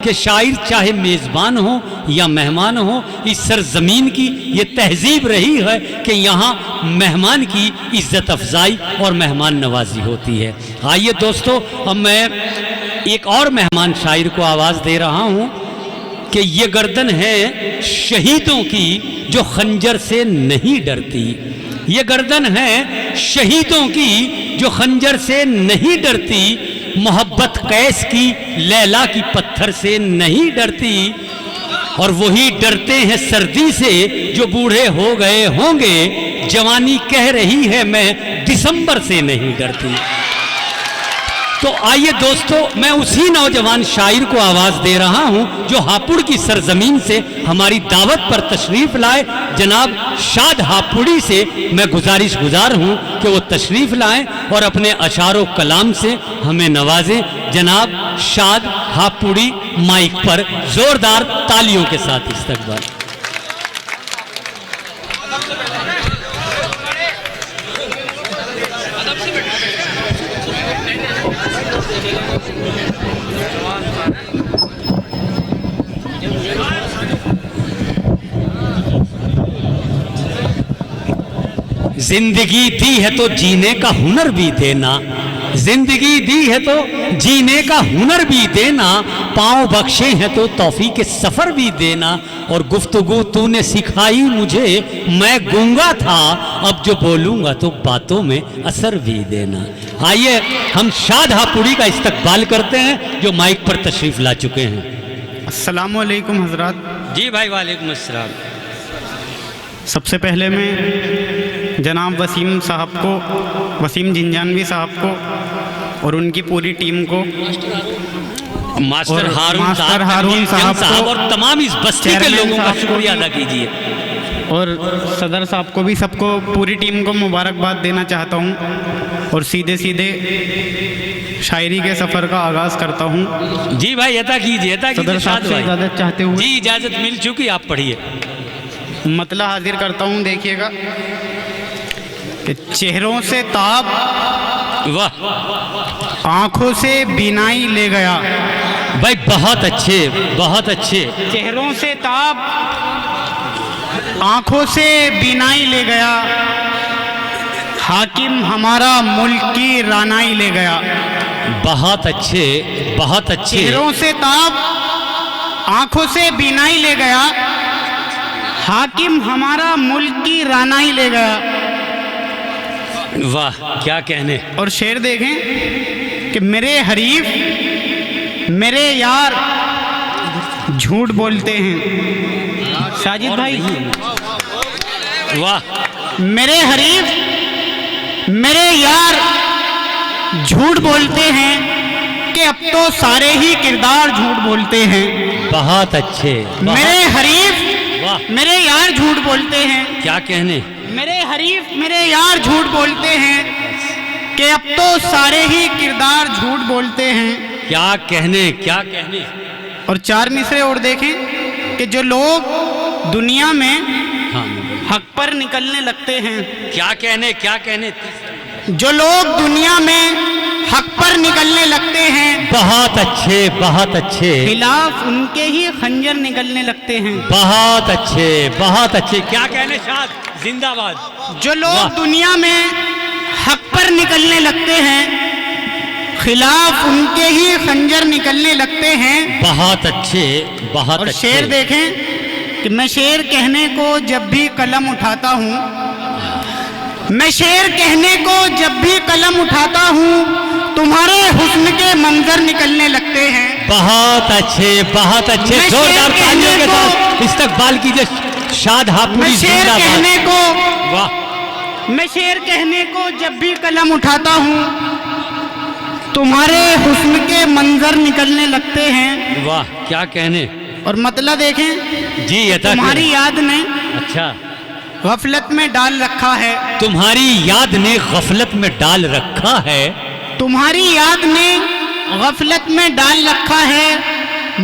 कि शायर चाहे मेज़बान हो या मेहमान हो, इस सरजमीन की ये तहजीब रही है कि यहाँ मेहमान की इज्जत अफजाई और मेहमान नवाजी होती है। आइए दोस्तों, अब मैं एक और मेहमान शायर को आवाज़ दे रहा हूँ कि ये गर्दन है शहीदों की जो खंजर से नहीं डरती। ये गर्दन है शहीदों की जो खंजर से नहीं डरती, मोहब्बत कैस की लैला की पत्थर से नहीं डरती, और वही डरते हैं सर्दी से जो बूढ़े हो गए होंगे, जवानी कह रही है मैं दिसंबर से नहीं डरती। तो आइए दोस्तों, मैं उसी नौजवान शायर को आवाज़ दे रहा हूं जो हापुड़ की सरजमीन से हमारी दावत पर तशरीफ़ लाए। जनाब शाद हापुड़ी से मैं गुजार हूं कि वो तशरीफ़ लाएं और अपने अशारो कलाम से हमें नवाजें। जनाब शाद हापुड़ी माइक पर जोरदार तालियों के साथ इस्तकबाल। जिंदगी दी है तो जीने का हुनर भी देना, जिंदगी दी है तो जीने का हुनर भी देना, पाँव बख्शे हैं तो तौफीक के सफ़र भी देना, और गुफ्तगू तूने सिखाई मुझे, मैं गूंगा था अब जो बोलूँगा तो बातों में असर भी देना। आइए हम शाद हापुड़ी का इस्तकबाल करते हैं जो माइक पर तशरीफ़ ला चुके हैं। अस्सलामु अलैकुम हज़रात। जी भाई, वालेकुम अस्सलाम। सबसे पहले मैं जनाब वसीम साहब को, वसीम जिंजानवी साहब को और उनकी पूरी टीम को, मास्टर मास्टर हारून साहब को और तमाम इस बस्ती के लोगों का शुक्रिया अदा कीजिए, और सदर साहब को भी, सबको पूरी टीम को मुबारकबाद देना चाहता हूँ। और सीधे सीधे शायरी के सफ़र का आगाज़ करता हूँ। जी भाई, अदा कीजिए, अदा कीजिए। सदर साहब से इजाज़त चाहते हुए जी इजाज़त मिल चुकी, आप पढ़िए। मतला हाजिर करता हूँ। देखिएगा कि चेहरों से ताब, वाह, आंखों से बीनाई ले गया। भाई बहुत अच्छे, बहुत अच्छे। चेहरों से ताब, आंखों से बीनाई ले गया, हाकिम हमारा मुल्क की रानाई ले गया। बहुत अच्छे, बहुत अच्छे। चेहरों से ताब, आंखों से बीनाई ले गया, हाकिम हमारा मुल्क की रानाई ले गया। वाह, क्या कहने। और शेर देखें कि मेरे हरीफ मेरे यार झूठ बोलते हैं। साजिद भाई, वाह, मेरे हरीफ मेरे यार झूठ बोलते हैं कि अब तो सारे ही किरदार झूठ बोलते हैं। बहुत अच्छे। मेरे हरीफ वाह, मेरे यार झूठ बोलते हैं। क्या कहने। मेरे हरीफ मेरे यार झूठ बोलते हैं कि अब तो सारे ही किरदार झूठ बोलते हैं। क्या कहने, क्या कहने। और चार मिसरे और देखें कि जो लोग दुनिया में हाँ, हक पर निकलने लगते हैं, क्या कहने, क्या कहने। जो लोग दुनिया में हक पर निकलने लगते हैं, बहुत अच्छे, बहुत अच्छे। खिलाफ उनके ही खंजर निकलने लगते हैं। बहुत अच्छे, बहुत अच्छे। क्या कहने शाद, जिंदाबाद। जो लोग दुनिया में हक पर निकलने लगते हैं, खिलाफ उनके ही खंजर निकलने लगते हैं। बहुत अच्छे, बहुत और अच्छे। शेर देखें कि मैं शेर कहने को जब भी कलम उठाता हूँ, मैं शेर कहने को जब भी कलम उठाता हूँ, तुम्हारे हुस्न के मंजर निकलने लगते हैं। बहुत अच्छे, बहुत अच्छे। जोरदार तालियों के साथ इस्तकबाल कीजिए शाद हापुड़ी। मैं शेर कहने को, वाह, मैं शेर कहने को जब भी कलम उठाता हूँ, तुम्हारे हुस्न के मंजर निकलने लगते हैं। वाह, क्या कहने। और मतलब देखें जी, तुम्हारी याद ने अच्छा गफलत में डाल रखा है, तुम्हारी याद ने गफलत में डाल रखा है, तुम्हारी याद ने गफलत में डाल रखा है,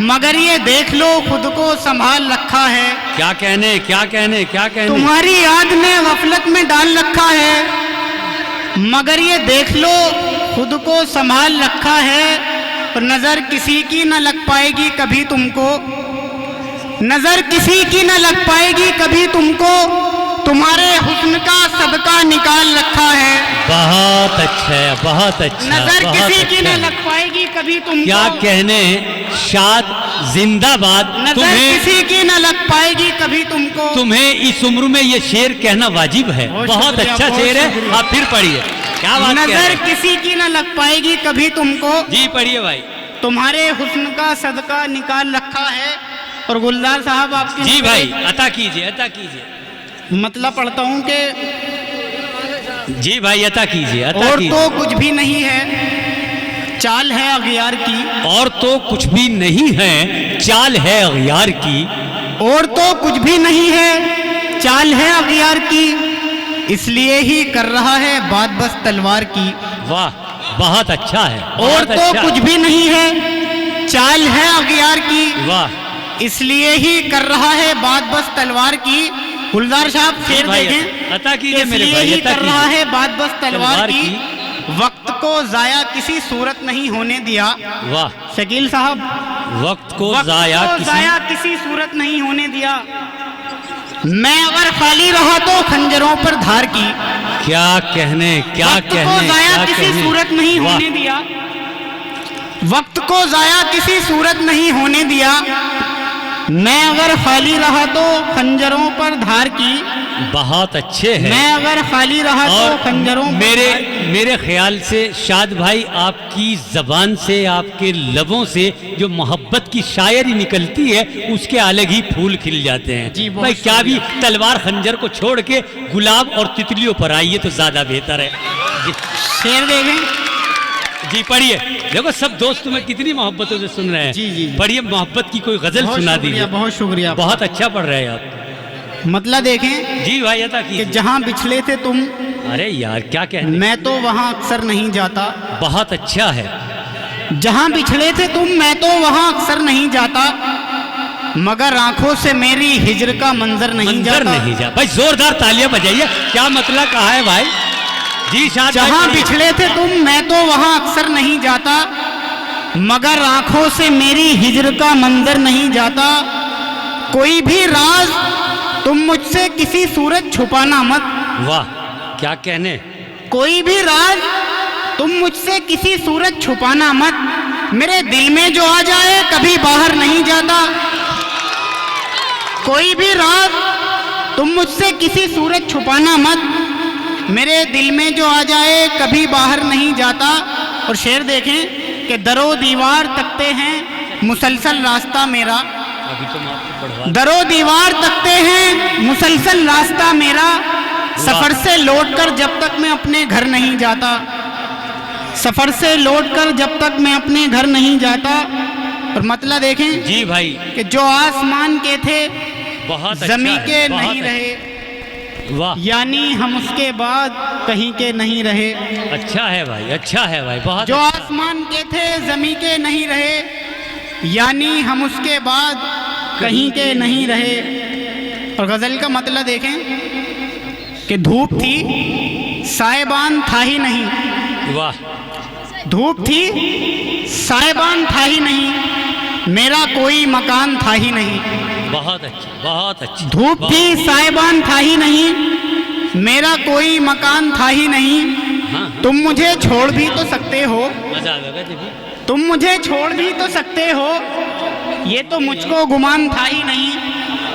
मगर ये देख लो खुद को संभाल रखा है। क्या कहने, क्या कहने, क्या कहने। तुम्हारी याद ने गफलत में डाल रखा है, मगर ये देख लो खुद को संभाल रखा है, और नजर किसी की न लग पाएगी कभी तुमको, नजर किसी की न लग पाएगी कभी तुमको, तुम्हारे हुस्न का सदका निकाल रखा है। बहुत अच्छा है, बहुत अच्छा, नजर बहुत किसी की अच्छा न है। लग पाएगी कभी तुमको, क्या कहने, शाद जिंदाबाद। नजर किसी की न लग पाएगी कभी तुमको। तुम्हें इस उम्र में ये शेर कहना वाजिब है। बहुत बहुत शुक्रिया, अच्छा बहुत शेर है। शुक्रिया। आप फिर पढ़िए, क्या बात कह रहे नजर हैं? किसी की न लग पाएगी कभी तुमको, जी पढ़िए भाई। तुम्हारे हुस्न का सदका निकाल रखा है। और गुलजार साहब आपकी जी भाई, अता कीजिए, अता कीजिए। मतलब पढ़ता हूँ कि जी भाई, अता कीजिए, अता और कीजिए। तो कुछ भी नहीं है, चाल है अगियार की। और तो कुछ भी नहीं है, चाल है अगियार की। और तो कुछ भी नहीं है, चाल है अगियार की, इसलिए ही कर रहा है बात बस तलवार की। वाह, बहुत अच्छा है। और बहुत तो अच्छा। कुछ भी नहीं है, चाल है अगियार की, वाह इसलिए ही कर रहा है बात बस तलवार की। गुलजार साहब शेर भाई, देखें, अता कीजिए मेरे इसलिए भाई, ही अता कर रहा कीजिए। है बात बस तलवार तलवार की, वक्त को जाया किसी सूरत नहीं होने दिया। वाह, शकील साहब, वक्त को वक्त जाया को किसी। जाया किसी सूरत नहीं होने दिया। मैं अगर खाली रहा तो खंजरों पर धार की, क्या कहने, क्या वक्त को कहने, जाया क्या किसी कहने। सूरत नहीं वाह, होने दिया। वक्त को जाया किसी सूरत नहीं होने दिया। मैं अगर खाली रहा तो खंजरों पर धार की, बहुत अच्छे हैं। मैं अगर खाली रहा तो और खंजरों पर मेरे धार की। मेरे ख्याल से शाद भाई, आपकी जबान से, आपके लबों से जो मोहब्बत की शायरी निकलती है, उसके अलग ही फूल खिल जाते हैं। जी, बहुत भाई क्या भी शुक्रिया। तलवार खंजर को छोड़ के गुलाब और तितलियों पर आइए तो ज्यादा बेहतर है। जी, शेर देखें। जी पढ़िए। देखो सब दोस्त तुम्हें कितनी मोहब्बतों से सुन रहे हैं। जी, जी। पढ़िए, मोहब्बत की कोई गजल बहुत सुना शुक्रिया, दीजिए। बहुत शुक्रिया। बहुत अच्छा पढ़ रहे हैं आप। मतलब देखें जी भाई, अता कि कीजिए। जहाँ बिछले थे तुम, अरे यार क्या कहने, मैं तो वहाँ अक्सर नहीं जाता। बहुत अच्छा है। जहाँ बिछले थे तुम, मैं तो वहाँ अक्सर नहीं जाता, मगर आंखों से मेरी हिजर का मंजर नहीं मंजर जाता। नहीं जा। भाई जोरदार तालियां बजाइए। क्या मतलब कहा है भाई? जी शाद भाई, जहाँ पढ़िए। बिछले थे तुम, मैं तो वहाँ अक्सर नहीं जाता, मगर आंखों से मेरी हिजर का मंजर नहीं जाता। कोई भी राज तुम मुझसे किसी सूरत छुपाना मत, वाह, क्या कहने। कोई भी राज तुम मुझसे किसी सूरत छुपाना मत। मेरे दिल में जो आ जाए कभी बाहर नहीं जाता। कोई भी राज तुम मुझसे किसी सूरत छुपाना मत, मेरे दिल में जो आ जाए कभी बाहर नहीं जाता। और शेर देखें कि दरो दीवार तकते हैं मुसलसल रास्ता मेरा, अभी तो मैं आपको पढ़वा। दरो दीवार तकते हैं मुसलसल रास्ता मेरा, सफर से लौटकर जब तक मैं अपने घर नहीं जाता, सफर से लौटकर जब तक मैं अपने घर नहीं जाता। और मतलब देखें जी भाई, कि जो आसमान के थे बहुत अच्छा जमी है, के बहुत नहीं अच्छा। रहे, वाह, यानी हम उसके बाद कहीं के नहीं रहे। अच्छा है भाई, अच्छा है भाई, बहुत जो अच्छा। आसमान के थे जमी के नहीं रहे, यानी हम उसके बाद कहीं के नहीं रहे। और गजल का मतलब देखें कि धूप थी साहिबान था ही नहीं, वाह, धूप थी साहिबान था ही नहीं, मेरा कोई मकान था ही नहीं। बहुत अच्छा, बहुत अच्छा। धूप बहुत- थी साहिबान था ही नहीं, मेरा कोई मकान था ही नहीं। हाँ, तुम मुझे छोड़ भी तो सकते हो, मजा आ गया देखिए। तुम मुझे छोड़ भी तो सकते हो, ये तो मुझको गुमान था ही नहीं।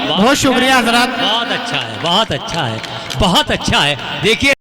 बहुत शुक्रिया हजरात। बहुत अच्छा है, बहुत अच्छा है, बहुत अच्छा है। देखिए